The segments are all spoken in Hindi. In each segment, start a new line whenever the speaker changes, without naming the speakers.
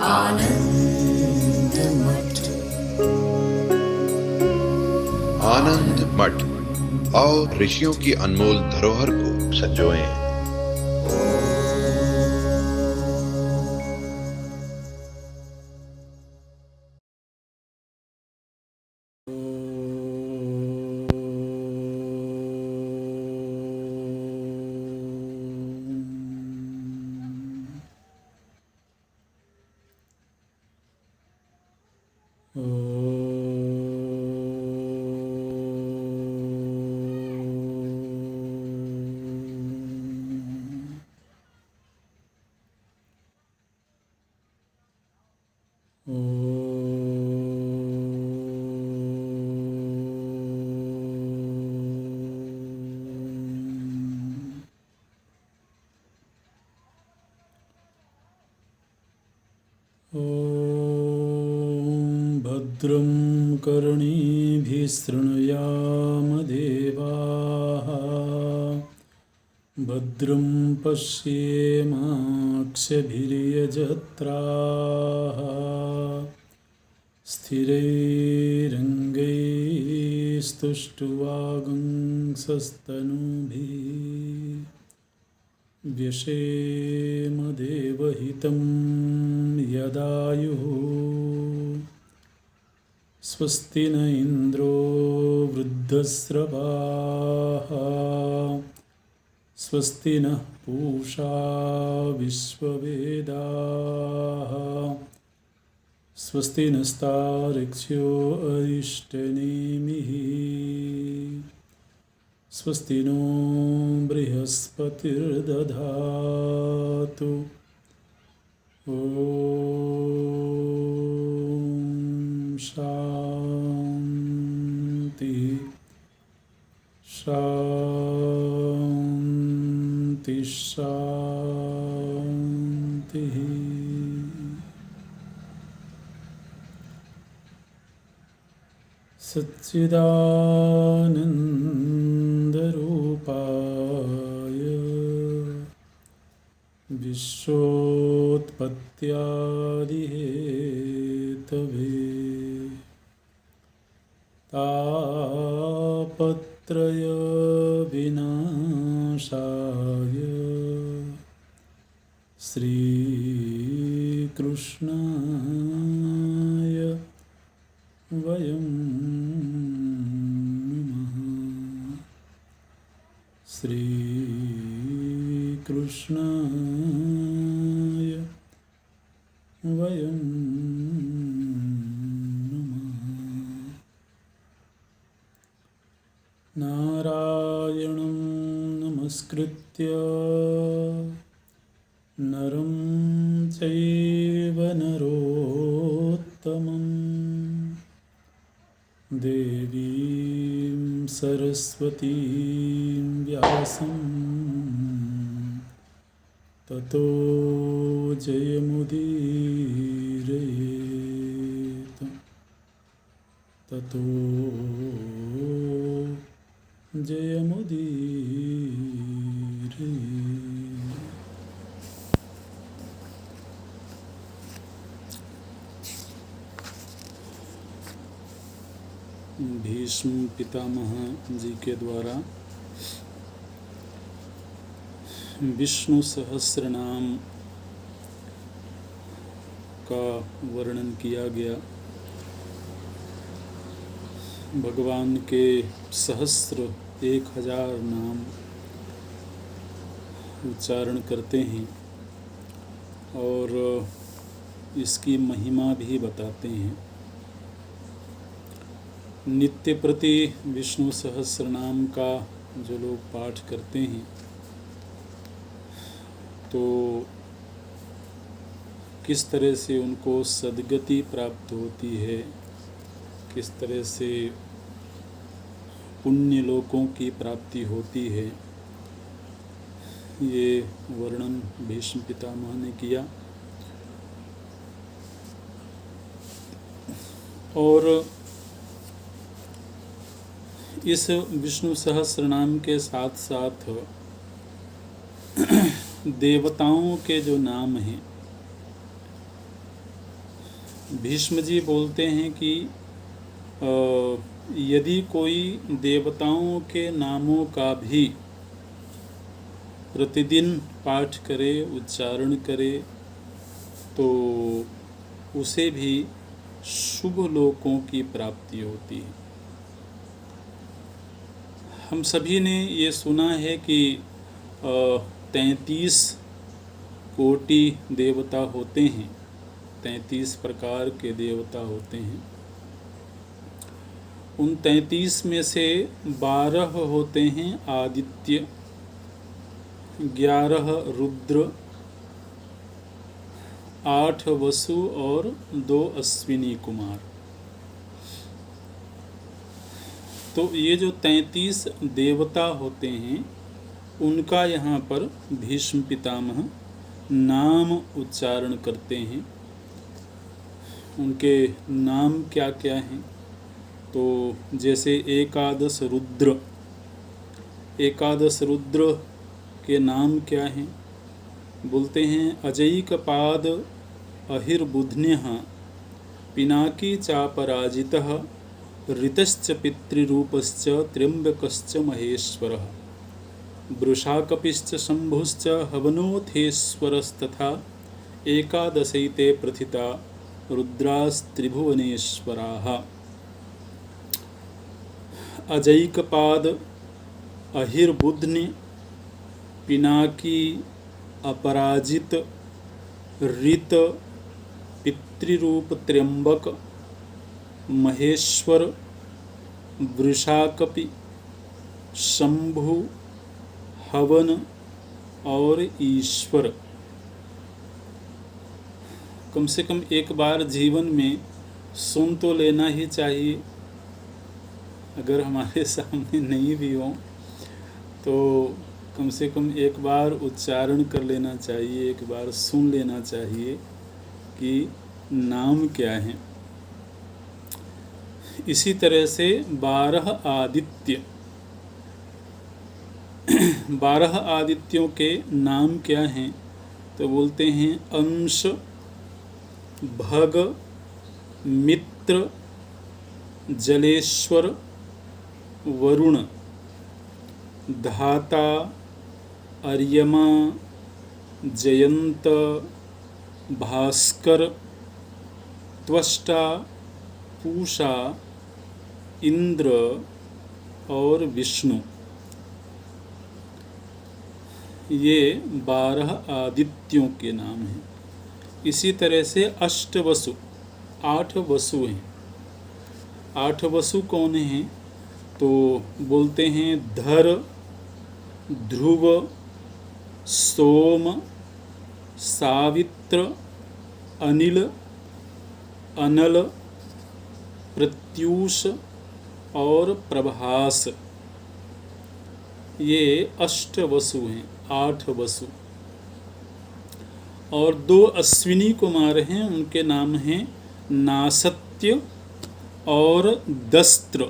आनंद मठ।
आनंद मठ और ऋषियों की अनमोल धरोहर को संजोएं।
भद्रं कर्णेभिः शृणुयाम देवाः, भद्रं पश्येमाक्षभिर्यजत्राः, स्थिरैरङ्गैस्तुष्ट्वागुंसस्तनूभिः व्यशेम देवहितं यदायुः। स्वस्ति न इन्द्रो वृद्धस्रवाः, स्वस्ति नः पूषा विश्ववेदाः, स्वस्ति नस्तार्क्ष्यो अरिष्टनेमिः, स्वस्ति नो बृहस्पतिर्दधातु। ॐ शान्ति शान्ति शान्तिः। सच्चिदानन्दरूपाय विश्वोत्पत्त्यादिहेतवे तापत्रयविनाशाय श्रीकृष्णाय वयं नमः। श्रीकृष्णाय वयं नमः। नारायणं नमस्कृत्य नरं चैव नरोत्तमं, देवीं सरस्वतीं व्यासं ततो जयमुदीरयेत्। ततो जयमुदीरयेत्। भीष्म पितामह जी के द्वारा विष्णु सहस्रनाम का वर्णन किया गया। भगवान के सहस्र 1000 नाम उच्चारण करते हैं और इसकी महिमा भी बताते हैं। नित्य प्रति विष्णु सहस्रनाम का जो लोग पाठ करते हैं तो किस तरह से उनको सद्गति प्राप्त होती है, किस तरह से पुण्य लोकों की प्राप्ति होती है, ये वर्णन भीष्म पितामह ने किया। और इस विष्णु सहस्रनाम के साथ साथ देवताओं के जो नाम हैं भीष्म जी बोलते हैं कि यदि कोई देवताओं के नामों का भी प्रतिदिन पाठ करे, उच्चारण करे, तो उसे भी शुभ लोकों की प्राप्ति होती है। हम सभी ने ये सुना है कि 33 कोटि देवता होते हैं, 33 प्रकार के देवता होते हैं। उन 33 में से 12 होते हैं आदित्य, 11 रुद्र, 8 वसु और 2 अश्विनी कुमार। तो ये जो 33 देवता होते हैं उनका यहाँ पर भीष्म पितामह नाम उच्चारण करते हैं। उनके नाम क्या क्या हैं? तो जैसे एकादश रुद्र, एकादश रुद्र के नाम क्या हैं? बोलते हैं अजैकपाद अहिर्बुध्न्यः पिनाकी चापराजितः ऋतश्च पितृरूपश्च त्र्यम्बकश्च महेश्वरः वृषाकपिश्च शम्भुश्च हवनोऽथेश्वरस्तथा एकादशैते प्रथिता रुद्रास्त्रिभुवनेश्वराः। अजैकपाद अहिर्बुध्न्य पिनाकी अपराजित ऋत पितृरूप त्र्यंबक महेश्वर वृषाकपि शंभु हवन और ईश्वर। कम से कम एक बार जीवन में सुन तो लेना ही चाहिए। अगर हमारे सामने नहीं भी हो तो कम से कम एक बार उच्चारण कर लेना चाहिए, एक बार सुन लेना चाहिए कि नाम क्या है। इसी तरह से 12 आदित्य, 12 आदित्यों के नाम क्या हैं? तो बोलते हैं अंश, भग, मित्र, जलेश्वर, वरुण, धाता, अर्यमा, जयंत, भास्कर, त्वष्टा, पूषा, इंद्र और विष्णु। ये 12 आदित्यों के नाम हैं। इसी तरह से अष्टवसु, 8 वसु हैं। 8 वसु कौन हैं? तो बोलते हैं धर, ध्रुव, सोम, सावित्र, अनिल, अनल, प्रत्यूष और प्रभास। ये अष्ट वसु हैं, 8 वसु। और 2 अश्विनी कुमार हैं, उनके नाम हैं नासत्य और दस्त्र।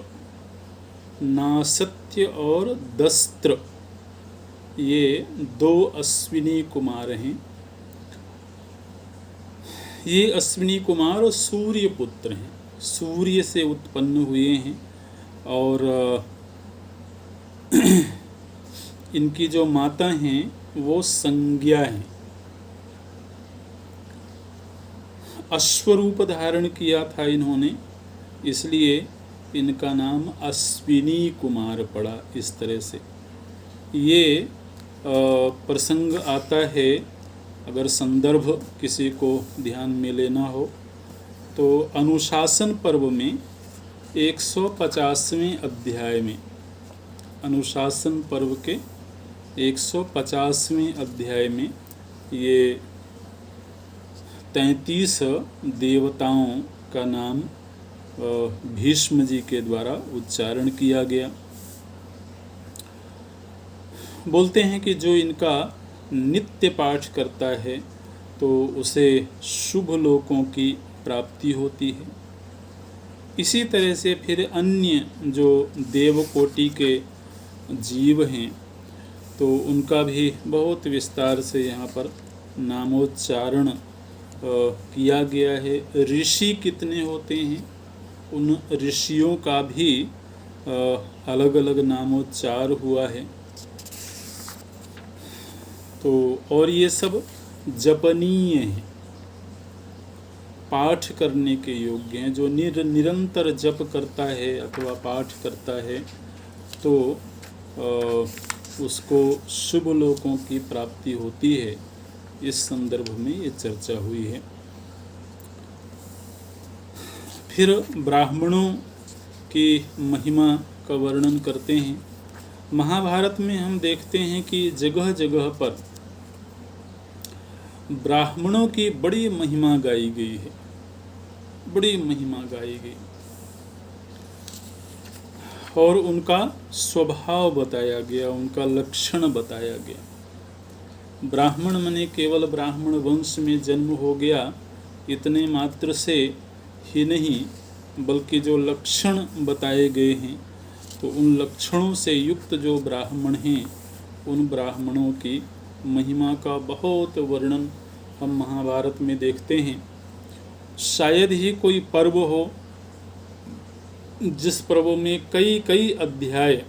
नासत्य और दस्त्र, ये 2 अश्विनी कुमार हैं। ये अश्विनी कुमार सूर्य पुत्र हैं, सूर्य से उत्पन्न हुए हैं। और इनकी जो माता हैं वो संज्ञा हैं। अश्वरूप धारण किया था इन्होंने, इसलिए इनका नाम अश्विनी कुमार पड़ा। इस तरह से ये प्रसंग आता है। अगर संदर्भ किसी को ध्यान में लेना हो तो अनुशासन पर्व में 150वें अध्याय में, अनुशासन पर्व के 150वें अध्याय में ये 33 देवताओं का नाम भीष्म जी के द्वारा उच्चारण किया गया। बोलते हैं कि जो इनका नित्य पाठ करता है तो उसे शुभ लोकों की प्राप्ति होती है। इसी तरह से फिर अन्य जो देवकोटि के जीव हैं तो उनका भी बहुत विस्तार से यहाँ पर नामोच्चारण किया गया है। ऋषि कितने होते हैं, उन ऋषियों का भी अलग अलग नामोच्चार हुआ है। तो और ये सब जपनीय हैं, पाठ करने के योग्य हैं। जो निरंतर जप करता है अथवा पाठ करता है तो उसको शुभ लोकों की प्राप्ति होती है। इस संदर्भ में ये चर्चा हुई है। फिर ब्राह्मणों की महिमा का वर्णन करते हैं। महाभारत में हम देखते हैं कि जगह जगह पर ब्राह्मणों की बड़ी महिमा गाई गई है, बड़ी महिमा गाई गई और उनका स्वभाव बताया गया, उनका लक्षण बताया गया। ब्राह्मण माने केवल ब्राह्मण वंश में जन्म हो गया इतने मात्र से ही नहीं, बल्कि जो लक्षण बताए गए हैं तो उन लक्षणों से युक्त जो ब्राह्मण हैं उन ब्राह्मणों की महिमा का बहुत वर्णन हम महाभारत में देखते हैं। शायद ही कोई पर्व हो जिस पर्व में कई कई अध्याय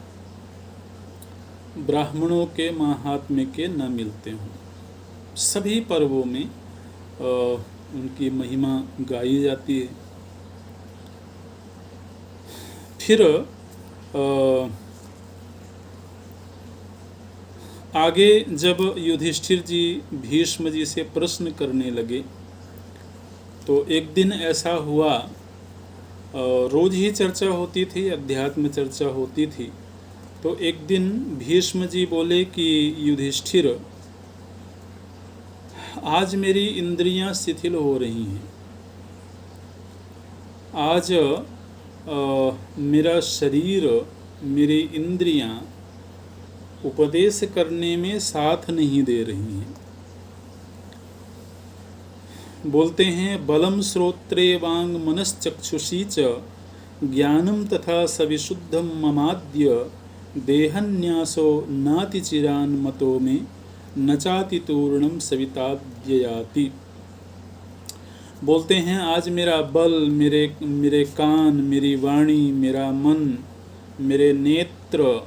ब्राह्मणों के महात्म्य के न मिलते हों। सभी पर्वों में उनकी महिमा गाई जाती है। फिर आगे जब युधिष्ठिर जी भीष्म जी से प्रश्न करने लगे तो एक दिन ऐसा हुआ, रोज ही चर्चा होती थी, अध्यात्म चर्चा होती थी, तो एक दिन भीष्म जी बोले कि युधिष्ठिर, आज मेरी इंद्रियां शिथिल हो रही हैं, आज मेरा शरीर, मेरी इंद्रियां उपदेश करने में साथ नहीं दे रही हैं। बोलते हैं बलम श्रोत्रे वांग मनश्चक्षुषी च ज्ञानम तथा सविशुद्धम ममाद्य देहन्यासो नाति चिरान मतो में नचाति तूर्णम सविताद्ययाति। बोलते हैं आज मेरा बल, मेरे कान, मेरी वाणी, मेरा मन, मेरे नेत्र,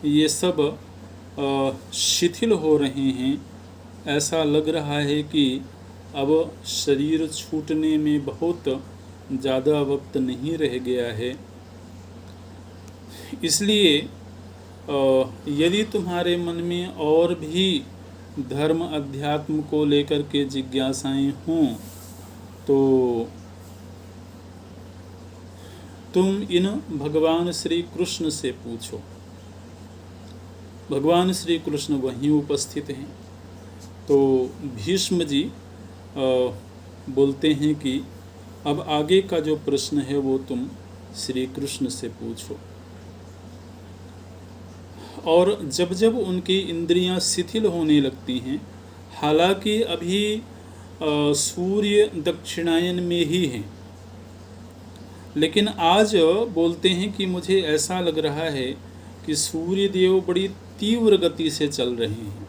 ये सब शिथिल हो रहे हैं। ऐसा लग रहा है कि अब शरीर छूटने में बहुत ज़्यादा वक्त नहीं रह गया है। इसलिए यदि तुम्हारे मन में और भी धर्म अध्यात्म को लेकर के जिज्ञासाएं हों तो तुम इन भगवान श्री कृष्ण से पूछो। भगवान श्री कृष्ण वहीं उपस्थित हैं। तो भीष्म जी बोलते हैं कि अब आगे का जो प्रश्न है वो तुम श्री कृष्ण से पूछो। और जब जब उनकी इंद्रियां शिथिल होने लगती हैं, हालांकि अभी सूर्य दक्षिणायन में ही हैं, लेकिन आज बोलते हैं कि मुझे ऐसा लग रहा है कि सूर्य देव बड़ी तीव्र गति से चल रहे हैं,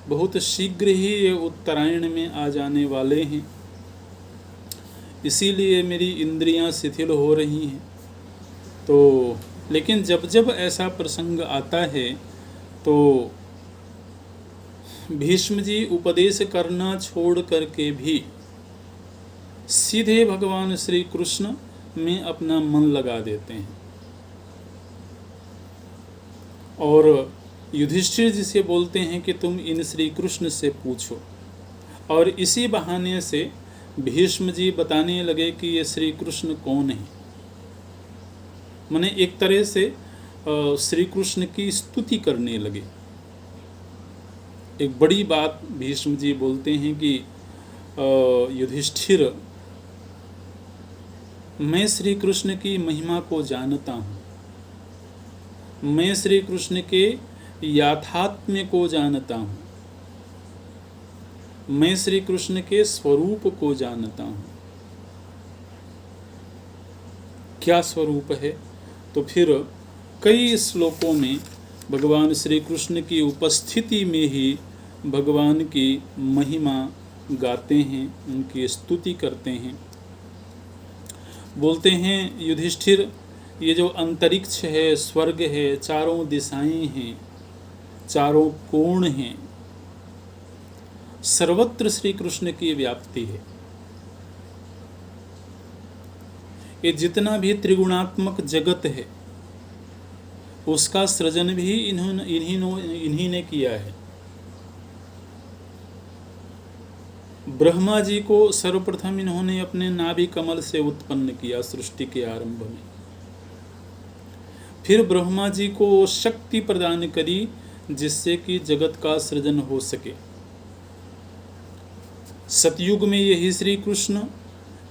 बहुत शीघ्र ही ये उत्तरायण में आ जाने वाले हैं, इसीलिए मेरी इंद्रियां शिथिल हो रही हैं। तो लेकिन जब जब ऐसा प्रसंग आता है तो भीष्म जी उपदेश करना छोड़ करके भी सीधे भगवान श्री कृष्ण में अपना मन लगा देते हैं और युधिष्ठिर जी से बोलते हैं कि तुम इन श्री कृष्ण से पूछो। और इसी बहाने से भीष्म जी बताने लगे कि ये श्री कृष्ण कौन है। माने एक तरह से श्री कृष्ण की स्तुति करने लगे। एक बड़ी बात भीष्म जी बोलते हैं कि युधिष्ठिर, मैं श्री कृष्ण की महिमा को जानता हूँ, मैं श्री कृष्ण के याथात्म्य को जानता हूँ, मैं श्री कृष्ण के स्वरूप को जानता हूँ। क्या स्वरूप है? तो फिर कई श्लोकों में भगवान श्री कृष्ण की उपस्थिति में ही भगवान की महिमा गाते हैं, उनकी स्तुति करते हैं। बोलते हैं युधिष्ठिर, ये जो अंतरिक्ष है, स्वर्ग है, चारों दिशाएं हैं, चारों कोण हैं, सर्वत्र श्री कृष्ण की व्याप्ति है। ये जितना भी त्रिगुणात्मक जगत है उसका सृजन भी इन्हीं ने किया है। ब्रह्मा जी को सर्वप्रथम इन्होंने अपने नाभि कमल से उत्पन्न किया सृष्टि के आरंभ में। फिर ब्रह्मा जी को शक्ति प्रदान करी जिससे कि जगत का सृजन हो सके। सतयुग में यही श्री कृष्ण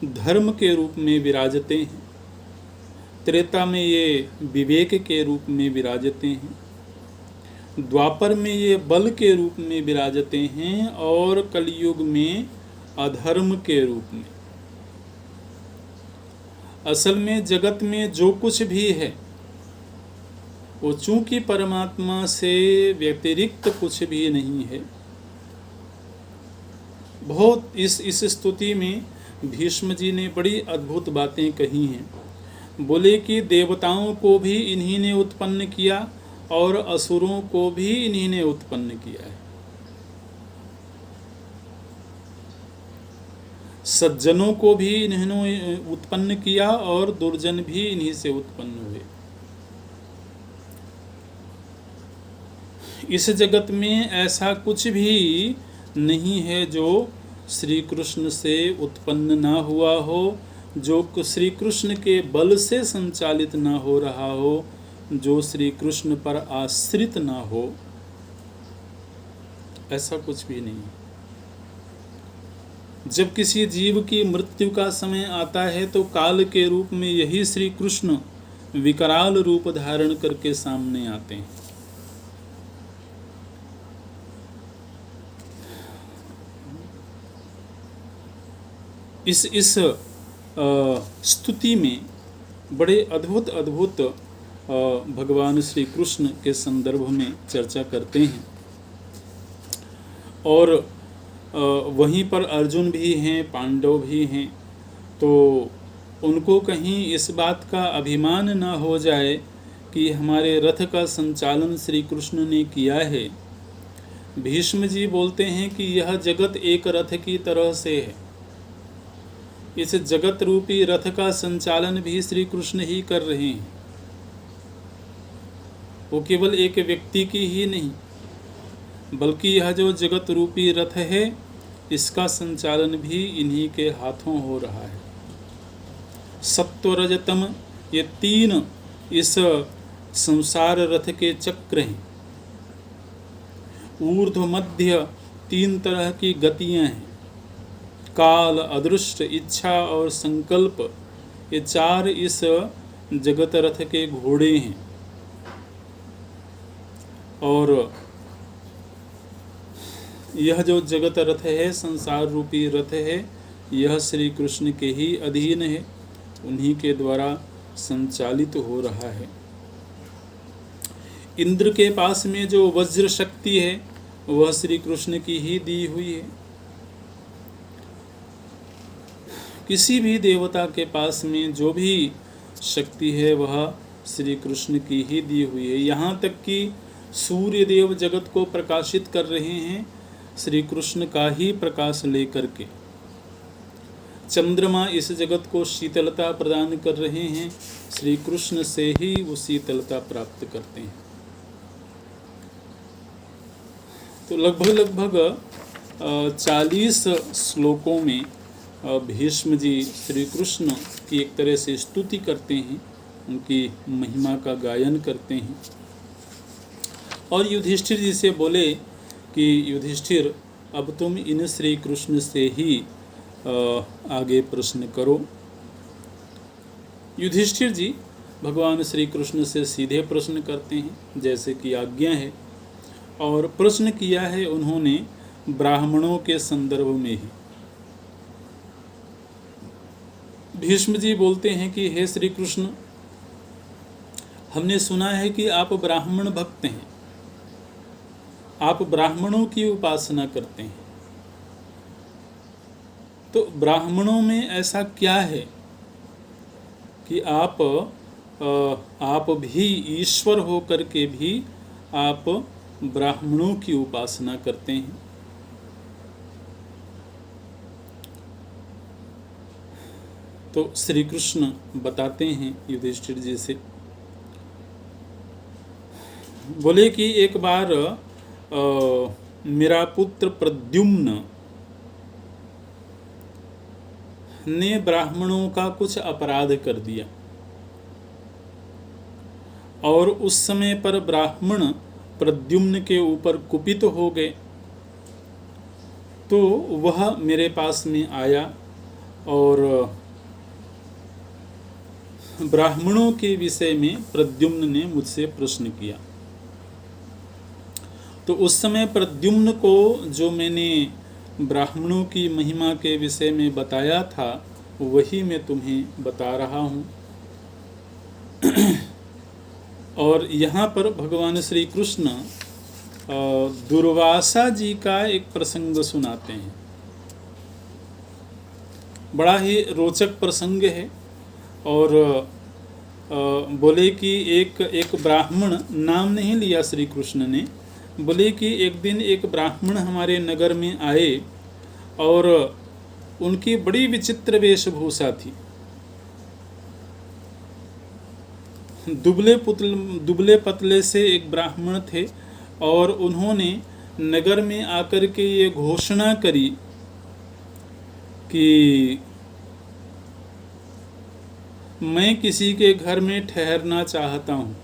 धर्म के रूप में विराजते हैं, त्रेता में ये विवेक के रूप में विराजते हैं, द्वापर में ये बल के रूप में विराजते हैं और कलयुग में अधर्म के रूप में। असल में जगत में जो कुछ भी है वो चूंकि परमात्मा से व्यतिरिक्त कुछ भी नहीं है। बहुत इस स्तुति में भीष्म जी ने बड़ी अद्भुत बातें कही हैं। बोले कि देवताओं को भी इन्हीं ने उत्पन्न किया और असुरों को भी इन्हीं ने उत्पन्न किया है। सज्जनों को भी इन्होंने उत्पन्न किया और दुर्जन भी इन्हीं से उत्पन्न हुए। इस जगत में ऐसा कुछ भी नहीं है जो श्री कृष्ण से उत्पन्न ना हुआ हो, जो श्री कृष्ण के बल से संचालित ना हो रहा हो, जो श्री कृष्ण पर आश्रित ना हो, ऐसा कुछ भी नहीं। जब किसी जीव की मृत्यु का समय आता है तो काल के रूप में यही श्री कृष्ण विकराल रूप धारण करके सामने आते हैं। इस स्तुति में बड़े अद्भुत भगवान श्री कृष्ण के संदर्भ में चर्चा करते हैं। और वहीं पर अर्जुन भी हैं, पांडव भी हैं, तो उनको कहीं इस बात का अभिमान न हो जाए कि हमारे रथ का संचालन श्री कृष्ण ने किया है। भीष्म जी बोलते हैं कि यह जगत एक रथ की तरह से है। इस जगत रूपी रथ का संचालन भी श्री कृष्ण ही कर रहे हैं। वो केवल एक व्यक्ति की ही नहीं, बल्कि यह जो जगत रूपी रथ है इसका संचालन भी इन्हीं के हाथों हो रहा है। सत्व रजतम ये तीन इस संसार रथ के चक्र हैं। ऊर्ध्व मध्य तीन तरह की गतियां हैं। काल, अदृष्ट, इच्छा और संकल्प, ये चार इस जगत रथ के घोड़े हैं। और यह जो जगत रथ है, संसार रूपी रथ है, यह श्री कृष्ण के ही अधीन है, उन्हीं के द्वारा संचालित हो रहा है। इंद्र के पास में जो वज्र शक्ति है वह श्री कृष्ण की ही दी हुई है। किसी भी देवता के पास में जो भी शक्ति है वह श्री कृष्ण की ही दी हुई है। यहाँ तक कि सूर्य देव जगत को प्रकाशित कर रहे हैं श्री कृष्ण का ही प्रकाश लेकर के। चंद्रमा इस जगत को शीतलता प्रदान कर रहे हैं, श्री कृष्ण से ही वो शीतलता प्राप्त करते हैं। तो लगभग 40 श्लोकों में भीष्म जी श्री कृष्ण की एक तरह से स्तुति करते हैं, उनकी महिमा का गायन करते हैं। और युधिष्ठिर जी से बोले कि युधिष्ठिर अब तुम इन श्री कृष्ण से ही आगे प्रश्न करो। युधिष्ठिर जी भगवान श्री कृष्ण से सीधे प्रश्न करते हैं जैसे कि आज्ञा है। और प्रश्न किया है उन्होंने ब्राह्मणों के संदर्भ में ही। भीष्म जी बोलते हैं कि हे श्री कृष्ण, हमने सुना है कि आप ब्राह्मण भक्त हैं, आप ब्राह्मणों की उपासना करते हैं। तो ब्राह्मणों में ऐसा क्या है कि आप भी ईश्वर हो करके भी आप ब्राह्मणों की उपासना करते हैं? तो श्री कृष्ण बताते हैं युधिष्ठिर जी से, बोले कि एक बार मेरा पुत्र प्रद्युम्न ने ब्राह्मणों का कुछ अपराध कर दिया, और उस समय पर ब्राह्मण प्रद्युम्न के ऊपर कुपित हो गए। तो वह मेरे पास में आया और ब्राह्मणों के विषय में प्रद्युम्न ने मुझसे प्रश्न किया। तो उस समय प्रद्युम्न को जो मैंने ब्राह्मणों की महिमा के विषय में बताया था वही मैं तुम्हें बता रहा हूँ। और यहाँ पर भगवान श्री कृष्ण दुर्वासा जी का एक प्रसंग सुनाते हैं। बड़ा ही रोचक प्रसंग है। और बोले कि एक ब्राह्मण, नाम नहीं लिया श्री कृष्ण ने, बोले कि एक दिन एक ब्राह्मण हमारे नगर में आए और उनकी बड़ी विचित्र वेशभूषा थी। दुबले पतले से एक ब्राह्मण थे और उन्होंने नगर में आकर के ये घोषणा करी कि मैं किसी के घर में ठहरना चाहता हूँ,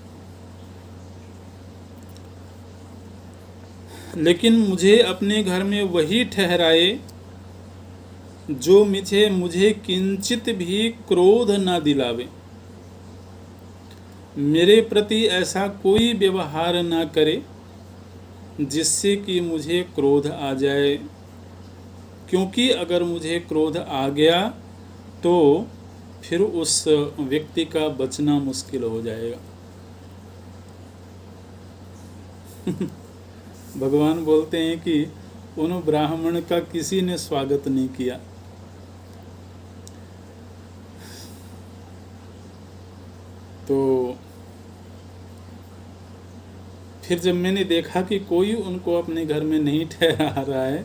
लेकिन मुझे अपने घर में वही ठहराए जो मुझे किंचित भी क्रोध ना दिलावे, मेरे प्रति ऐसा कोई व्यवहार ना करे जिससे कि मुझे क्रोध आ जाए, क्योंकि अगर मुझे क्रोध आ गया तो फिर उस व्यक्ति का बचना मुश्किल हो जाएगा। भगवान बोलते हैं कि उन ब्राह्मण का किसी ने स्वागत नहीं किया। तो फिर जब मैंने देखा कि कोई उनको अपने घर में नहीं ठहरा रहा है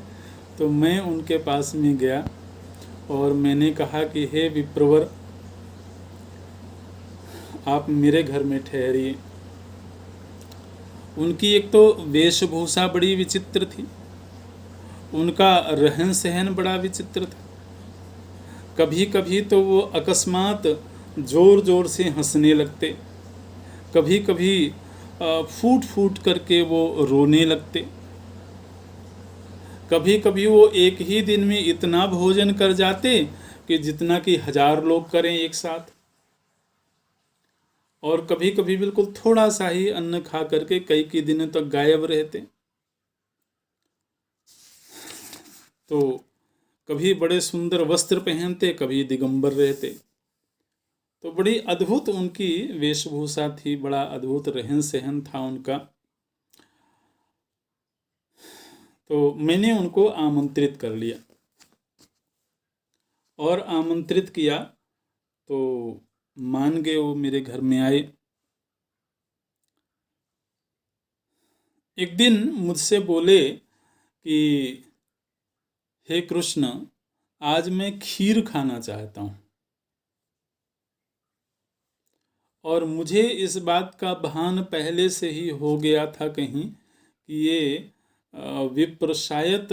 तो मैं उनके पास में गया और मैंने कहा कि हे विप्रवर, आप मेरे घर में ठहरिए। उनकी एक तो वेशभूषा बड़ी विचित्र थी, उनका रहन सहन बड़ा विचित्र था। कभी कभी तो वो अकस्मात जोर जोर से हंसने लगते, कभी कभी फूट फूट करके वो रोने लगते, कभी कभी वो एक ही दिन में इतना भोजन कर जाते कि जितना कि 1000 लोग करें एक साथ, और कभी कभी बिल्कुल थोड़ा सा ही अन्न खा करके कई दिनों तक गायब रहते। तो कभी बड़े सुंदर वस्त्र पहनते, कभी दिगंबर रहते। तो बड़ी अद्भुत उनकी वेशभूषा थी, बड़ा अद्भुत रहन सहन था उनका। तो मैंने उनको आमंत्रित कर लिया और आमंत्रित किया तो मान गए, वो मेरे घर में आए। एक दिन मुझसे बोले कि हे कृष्ण, आज मैं खीर खाना चाहता हूँ। और मुझे इस बात का भान पहले से ही हो गया था कहीं कि ये विप्र शायद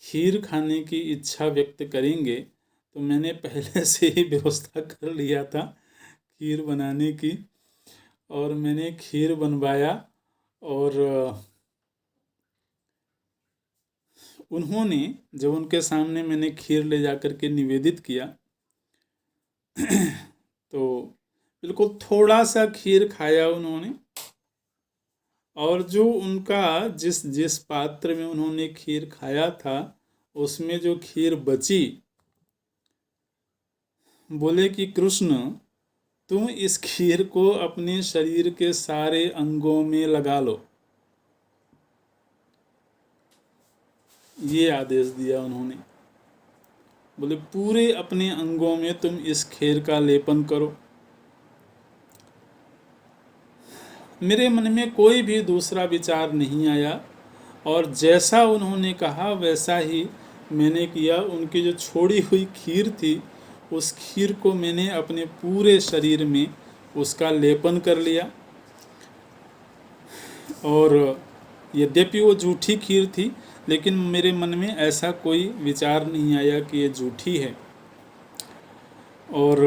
खीर खाने की इच्छा व्यक्त करेंगे, तो मैंने पहले से ही व्यवस्था कर लिया था खीर बनाने की। और मैंने खीर बनवाया और उन्होंने, जब उनके सामने मैंने खीर ले जाकर के निवेदित किया तो बिल्कुल थोड़ा सा खीर खाया उन्होंने, और जो उनका जिस पात्र में उन्होंने खीर खाया था उसमें जो खीर बची, बोले कि कृष्ण, तुम इस खीर को अपने शरीर के सारे अंगों में लगा लो। ये आदेश दिया उन्होंने। बोले पूरे अपने अंगों में तुम इस खीर का लेपन करो। मेरे मन में कोई भी दूसरा विचार नहीं आया और जैसा उन्होंने कहा वैसा ही मैंने किया। उनकी जो छोड़ी हुई खीर थी उस खीर को मैंने अपने पूरे शरीर में उसका लेपन कर लिया। और यद्यपि वो जूठी खीर थी लेकिन मेरे मन में ऐसा कोई विचार नहीं आया कि ये जूठी है। और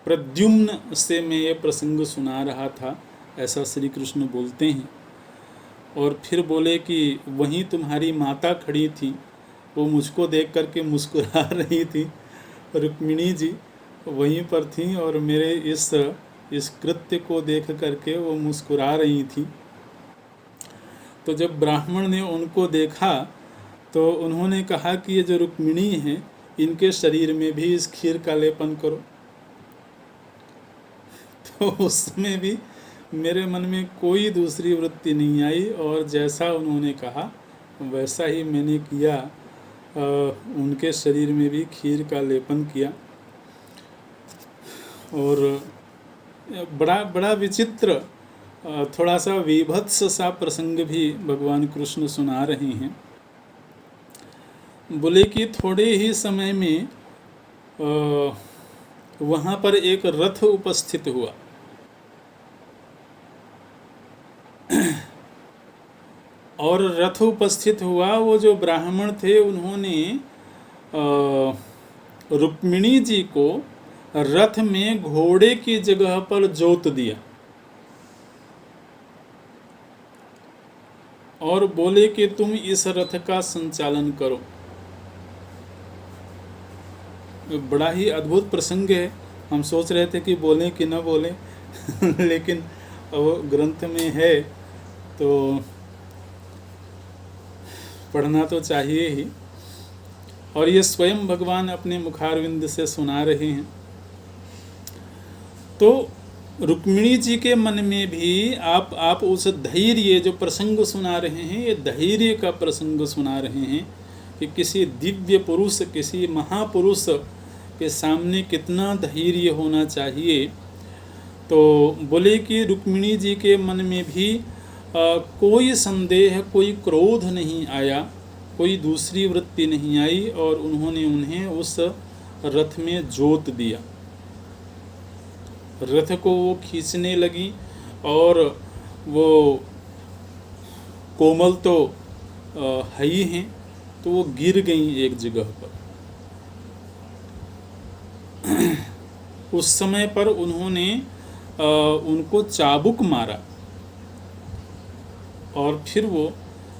प्रद्युम्न से मैं ये प्रसंग सुना रहा था, ऐसा श्री कृष्ण बोलते हैं। और फिर बोले कि वहीं तुम्हारी माता खड़ी थी, वो मुझको देख करके मुस्कुरा रही थी। रुक्मिणी जी वहीं पर थीं और मेरे इस कृत्य को देख करके वो मुस्कुरा रही थी। तो जब ब्राह्मण ने उनको देखा तो उन्होंने कहा कि ये जो रुक्मिणी हैं इनके शरीर में भी इस खीर का लेपन करो। तो उस समय भी मेरे मन में कोई दूसरी वृत्ति नहीं आई और जैसा उन्होंने कहा वैसा ही मैंने किया। उनके शरीर में भी खीर का लेपन किया। और बड़ा विचित्र, थोड़ा सा विभत्स सा प्रसंग भी भगवान कृष्ण सुना रहे हैं। बोले कि थोड़े ही समय में वहाँ पर एक रथ उपस्थित हुआ। और रथ उपस्थित हुआ, वो जो ब्राह्मण थे उन्होंने रुक्मिणी जी को रथ में घोड़े की जगह पर जोत दिया और बोले कि तुम इस रथ का संचालन करो। बड़ा ही अद्भुत प्रसंग है। हम सोच रहे थे कि बोलें कि न बोलें लेकिन वो ग्रंथ में है तो पढ़ना तो चाहिए ही। और ये स्वयं भगवान अपने मुखारविंद से सुना रहे हैं। तो रुक्मिणी जी के मन में भी आप उस धैर्य, जो प्रसंग सुना रहे हैं ये धैर्य का प्रसंग सुना रहे हैं कि किसी दिव्य पुरुष, किसी महापुरुष के सामने कितना धैर्य होना चाहिए। तो बोले कि रुक्मिणी जी के मन में भी कोई संदेह, कोई क्रोध नहीं आया, कोई दूसरी वृत्ति नहीं आई और उन्होंने उन्हें उस रथ में जोत दिया। रथ को वो खींचने लगी और वो कोमल तो है ही हैं, तो वो गिर गई एक जगह पर। उस समय पर उन्होंने उनको चाबुक मारा और फिर वो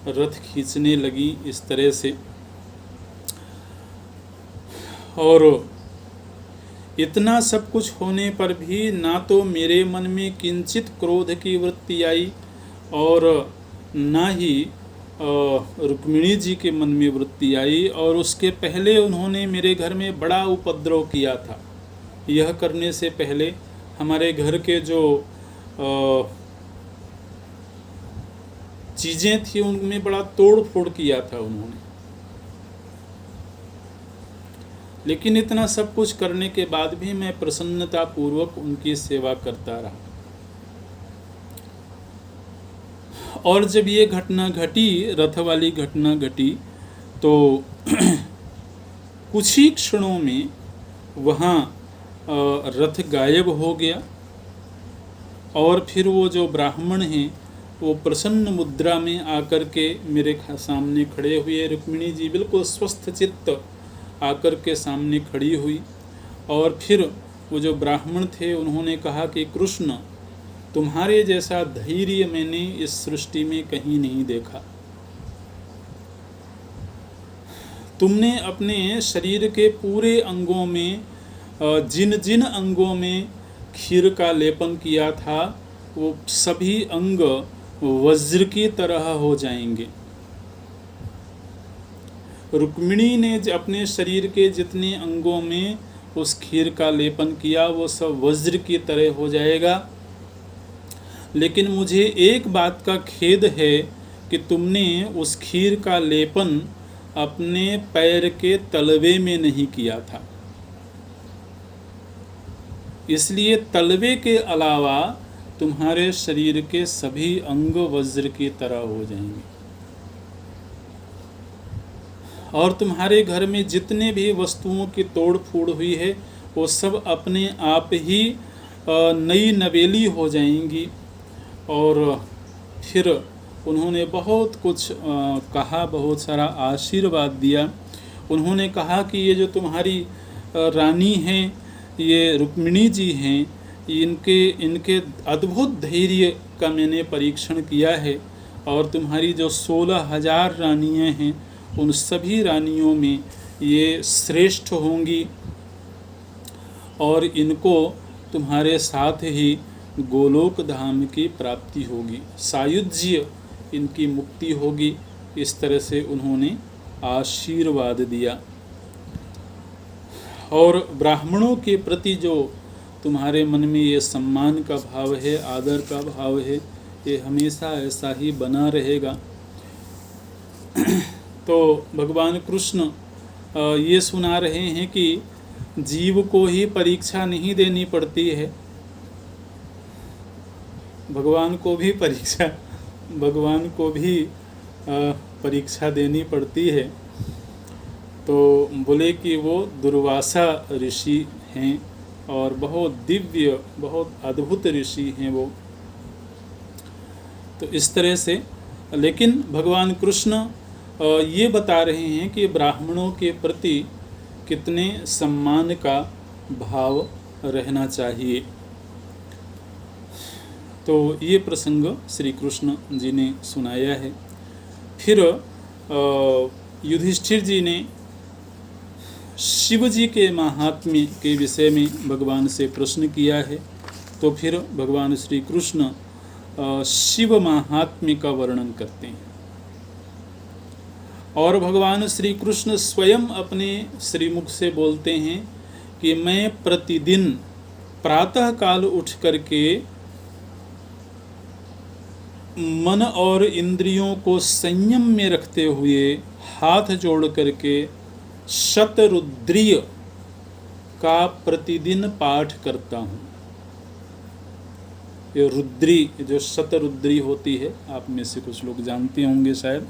रथ खींचने लगी इस तरह से। और इतना सब कुछ होने पर भी ना तो मेरे मन में किंचित क्रोध की वृत्ति आई और ना ही रुक्मिणी जी के मन में वृत्ति आई। और उसके पहले उन्होंने मेरे घर में बड़ा उपद्रव किया था। यह करने से पहले हमारे घर के जो चीज़ें थी उनमें बड़ा तोड़ फोड़ किया था उन्होंने। लेकिन इतना सब कुछ करने के बाद भी मैं प्रसन्नता पूर्वक उनकी सेवा करता रहा। और जब ये घटना घटी, रथ वाली घटना घटी, तो कुछ ही क्षणों में वहाँ रथ गायब हो गया। और फिर वो जो ब्राह्मण हैं वो प्रसन्न मुद्रा में आकर के मेरे सामने खड़े हुए। रुक्मिणी जी बिल्कुल स्वस्थ चित्त आकर के सामने खड़ी हुई। और फिर वो जो ब्राह्मण थे उन्होंने कहा कि कृष्ण, तुम्हारे जैसा धैर्य मैंने इस सृष्टि में कहीं नहीं देखा। तुमने अपने शरीर के पूरे अंगों में जिन जिन अंगों में खीर का लेपन किया था वो सभी अंग वज्र की तरह हो जाएंगे। रुक्मिणी ने अपने शरीर के जितने अंगों में उस खीर का लेपन किया वो सब वज्र की तरह हो जाएगा। लेकिन मुझे एक बात का खेद है कि तुमने उस खीर का लेपन अपने पैर के तलवे में नहीं किया था, इसलिए तलवे के अलावा तुम्हारे शरीर के सभी अंग वज्र की तरह हो जाएंगे और तुम्हारे घर में जितने भी वस्तुओं की तोड़ फोड़ हुई है वो सब अपने आप ही नई नवेली हो जाएंगी। और फिर उन्होंने बहुत कुछ कहा, बहुत सारा आशीर्वाद दिया। उन्होंने कहा कि ये जो तुम्हारी रानी हैं, ये रुक्मिणी जी हैं, इनके अद्भुत धैर्य का मैंने परीक्षण किया है और तुम्हारी जो 16,000 रानियां हैं उन सभी रानियों में ये श्रेष्ठ होंगी और इनको तुम्हारे साथ ही गोलोक धाम की प्राप्ति होगी, सायुज्य इनकी मुक्ति होगी। इस तरह से उन्होंने आशीर्वाद दिया। और ब्राह्मणों के प्रति जो तुम्हारे मन में ये सम्मान का भाव है, आदर का भाव है, ये हमेशा ऐसा ही बना रहेगा। तो भगवान कृष्ण ये सुना रहे हैं कि जीव को ही परीक्षा नहीं देनी पड़ती है, भगवान को भी परीक्षा देनी पड़ती है। तो बोले कि वो दुर्वासा ऋषि हैं और बहुत दिव्य, बहुत अद्भुत ऋषि हैं वो। तो इस तरह से, लेकिन भगवान कृष्ण ये बता रहे हैं कि ब्राह्मणों के प्रति कितने सम्मान का भाव रहना चाहिए। तो ये प्रसंग श्री कृष्ण जी ने सुनाया है। फिर युधिष्ठिर जी ने शिव जी के महात्म्य के विषय में भगवान से प्रश्न किया है। तो फिर भगवान श्री कृष्ण शिव महात्म्य का वर्णन करते हैं और भगवान श्री कृष्ण स्वयं अपने श्रीमुख से बोलते हैं कि मैं प्रतिदिन प्रातः काल उठ करके मन और इंद्रियों को संयम में रखते हुए हाथ जोड़ करके शतरुद्रीय का प्रतिदिन पाठ करता हूँ। ये रुद्री, जो शतरुद्री होती है, आप में से कुछ लोग जानते होंगे शायद,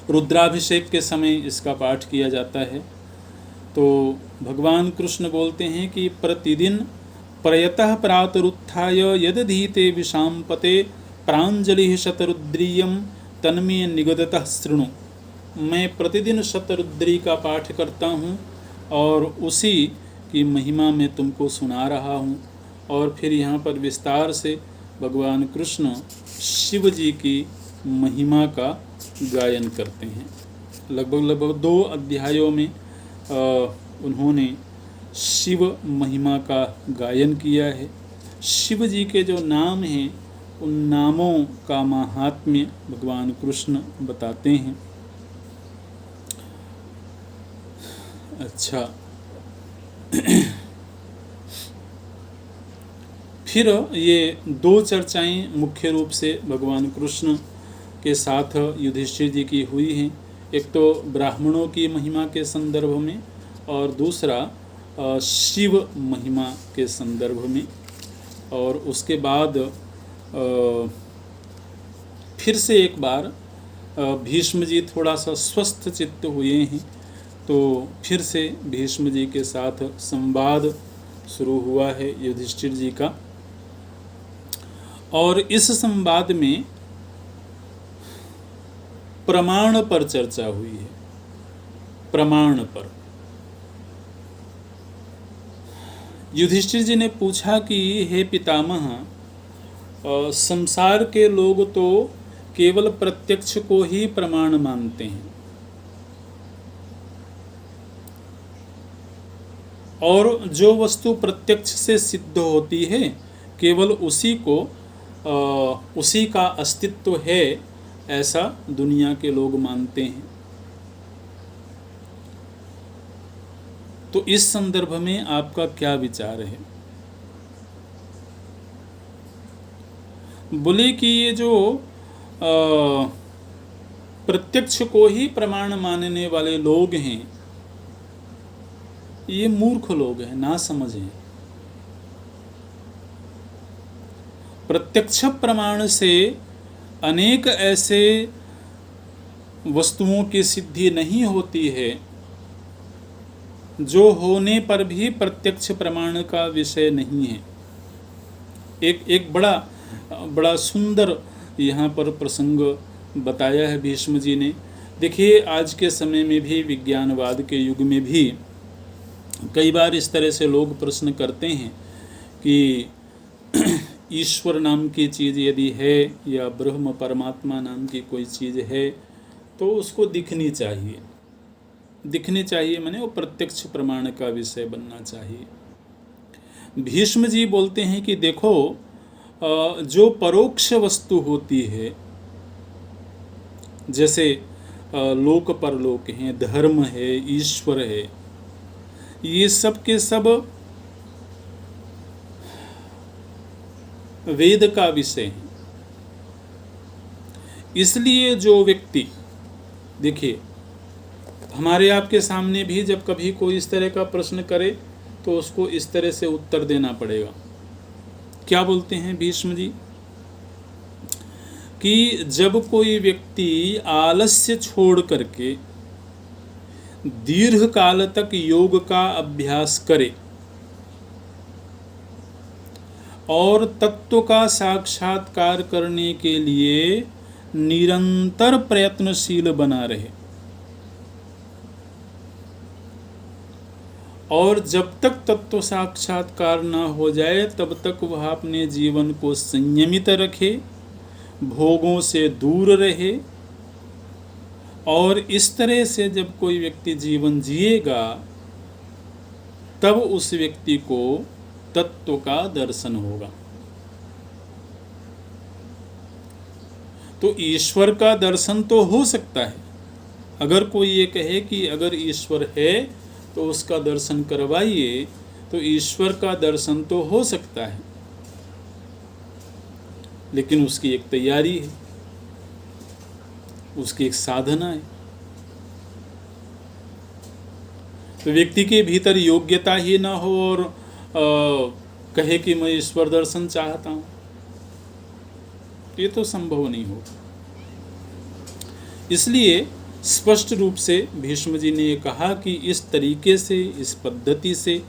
रुद्राभिषेक के समय इसका पाठ किया जाता है। तो भगवान कृष्ण बोलते हैं कि प्रतिदिन प्रयतः प्रातरुत्थाय यदधीते विशाम्पते प्राञ्जलिः शतरुद्रीयं तन्मे निगदतः शृणु। मैं प्रतिदिन शतरुद्री का पाठ करता हूँ और उसी की महिमा मैं तुमको सुना रहा हूँ। और फिर यहाँ पर विस्तार से भगवान कृष्ण शिव जी की महिमा का गायन करते हैं। लगभग 2 अध्यायों में उन्होंने शिव महिमा का गायन किया है। शिव जी के जो नाम हैं उन नामों का महात्म्य भगवान कृष्ण बताते हैं। अच्छा, फिर ये 2 चर्चाएं मुख्य रूप से भगवान कृष्ण के साथ युधिष्ठिर जी की हुई हैं। एक तो ब्राह्मणों की महिमा के संदर्भ में और दूसरा शिव महिमा के संदर्भ में। और उसके बाद फिर से एक बार भीष्म जी थोड़ा सा स्वस्थ चित्त हुए हैं, तो फिर से भीष्म जी के साथ संवाद शुरू हुआ है युधिष्ठिर जी का। और इस संवाद में प्रमाण पर चर्चा हुई है। प्रमाण पर युधिष्ठिर जी ने पूछा कि हे पितामह, संसार के लोग तो केवल प्रत्यक्ष को ही प्रमाण मानते हैं और जो वस्तु प्रत्यक्ष से सिद्ध होती है केवल उसी का अस्तित्व है, ऐसा दुनिया के लोग मानते हैं। तो इस संदर्भ में आपका क्या विचार है? बोले कि ये जो प्रत्यक्ष को ही प्रमाण मानने वाले लोग हैं, ये मूर्ख लोग हैं, ना समझ हैं। प्रत्यक्ष प्रमाण से अनेक ऐसे वस्तुओं की सिद्धि नहीं होती है जो होने पर भी प्रत्यक्ष प्रमाण का विषय नहीं है। एक बड़ा सुंदर यहाँ पर प्रसंग बताया है भीष्म जी ने। देखिए, आज के समय में भी, विज्ञानवाद के युग में भी कई बार इस तरह से लोग प्रश्न करते हैं कि ईश्वर नाम की चीज़ यदि है या ब्रह्म परमात्मा नाम की कोई चीज़ है तो उसको दिखनी चाहिए। दिखनी चाहिए माने वो प्रत्यक्ष प्रमाण का विषय बनना चाहिए। भीष्म जी बोलते हैं कि देखो, जो परोक्ष वस्तु होती है, जैसे लोक परलोक हैं, धर्म है, ईश्वर है, ये सब के सब वेद का विषय है। इसलिए जो व्यक्ति, देखिए, हमारे आपके सामने भी जब कभी कोई इस तरह का प्रश्न करे तो उसको इस तरह से उत्तर देना पड़ेगा। क्या बोलते हैं भीष्म जी कि जब कोई व्यक्ति आलस्य छोड़ करके दीर्घ काल तक योग का अभ्यास करे और तत्व का साक्षात्कार करने के लिए निरंतर प्रयत्नशील बना रहे, और जब तक तत्व साक्षात्कार न हो जाए तब तक वह अपने जीवन को संयमित रखे, भोगों से दूर रहे, और इस तरह से जब कोई व्यक्ति जीवन जिएगा तब उस व्यक्ति को तत्व का दर्शन होगा। तो ईश्वर का दर्शन तो हो सकता है। अगर कोई ये कहे कि अगर ईश्वर है तो उसका दर्शन करवाइए, तो ईश्वर का दर्शन तो हो सकता है, लेकिन उसकी एक तैयारी है, उसकी एक साधना है। तो व्यक्ति के भीतर योग्यता ही ना हो और कहे कि मैं ईश्वर दर्शन चाहता हूं, ये तो संभव नहीं हो। इसलिए स्पष्ट रूप से भीष्म जी ने ये कहा कि इस तरीके से, इस पद्धति से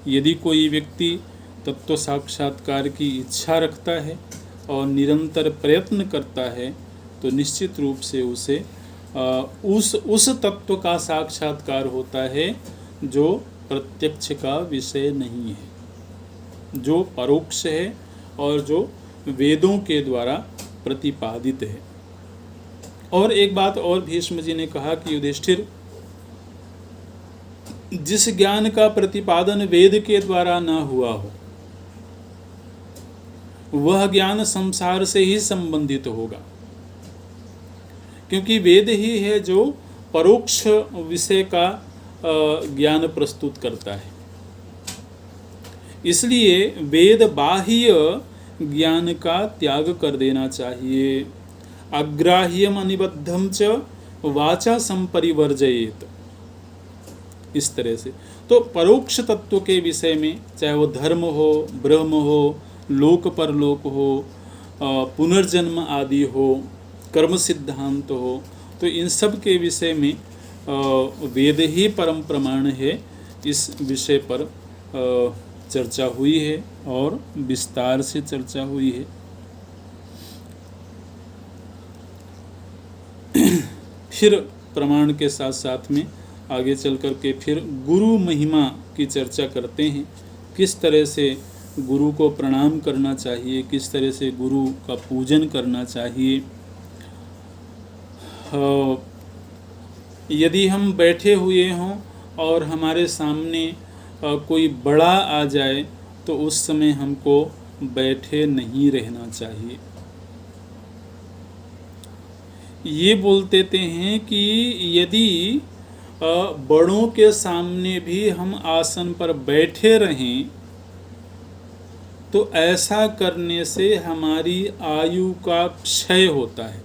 यदि कोई व्यक्ति तत्व साक्षात्कार की इच्छा रखता है और निरंतर प्रयत्न करता है तो निश्चित रूप से उसे उस तत्व का साक्षात्कार होता है जो प्रत्यक्ष का विषय नहीं है, जो परोक्ष है और जो वेदों के द्वारा प्रतिपादित है। और एक बात और भीष्म जी ने कहा कि युधिष्ठिर, जिस ज्ञान का प्रतिपादन वेद के द्वारा न हुआ हो वह ज्ञान संसार से ही संबंधित होगा, क्योंकि वेद ही है जो परोक्ष विषय का ज्ञान प्रस्तुत करता है। इसलिए वेद बाह्य ज्ञान का त्याग कर देना चाहिए। अग्राह्यम अनिबद्धम च वाचा संपरिवर्जयेत। इस तरह से तो परोक्ष तत्व के विषय में, चाहे वो धर्म हो, ब्रह्म हो, लोक परलोक हो, पुनर्जन्म आदि हो, कर्म सिद्धांत हो, तो इन सब के विषय में वेद ही परम प्रमाण है। इस विषय पर चर्चा हुई है और विस्तार से चर्चा हुई है। फिर प्रमाण के साथ साथ में आगे चल कर के फिर गुरु महिमा की चर्चा करते हैं। किस तरह से गुरु को प्रणाम करना चाहिए, किस तरह से गुरु का पूजन करना चाहिए। यदि हम बैठे हुए हों और हमारे सामने कोई बड़ा आ जाए तो उस समय हमको बैठे नहीं रहना चाहिए। ये बोल देते हैं कि यदि बड़ों के सामने भी हम आसन पर बैठे रहें तो ऐसा करने से हमारी आयु का क्षय होता है।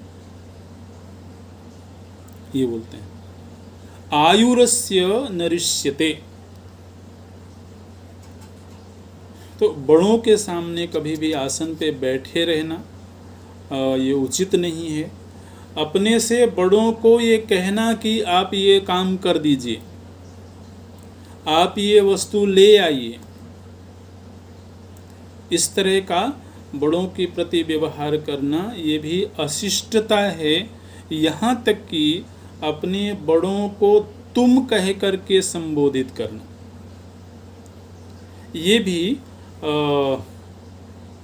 ये बोलते हैं। आयुरस्य नरिष्यते, तो बड़ों के सामने कभी भी आसन पे बैठे रहना ये उचित नहीं है। अपने से बड़ों को ये कहना कि आप ये काम कर दीजिए, आप ये वस्तु ले आइए, इस तरह का बड़ों के प्रति व्यवहार करना ये भी अशिष्टता है। यहाँ तक कि अपने बड़ों को तुम कह करके संबोधित करना, ये भी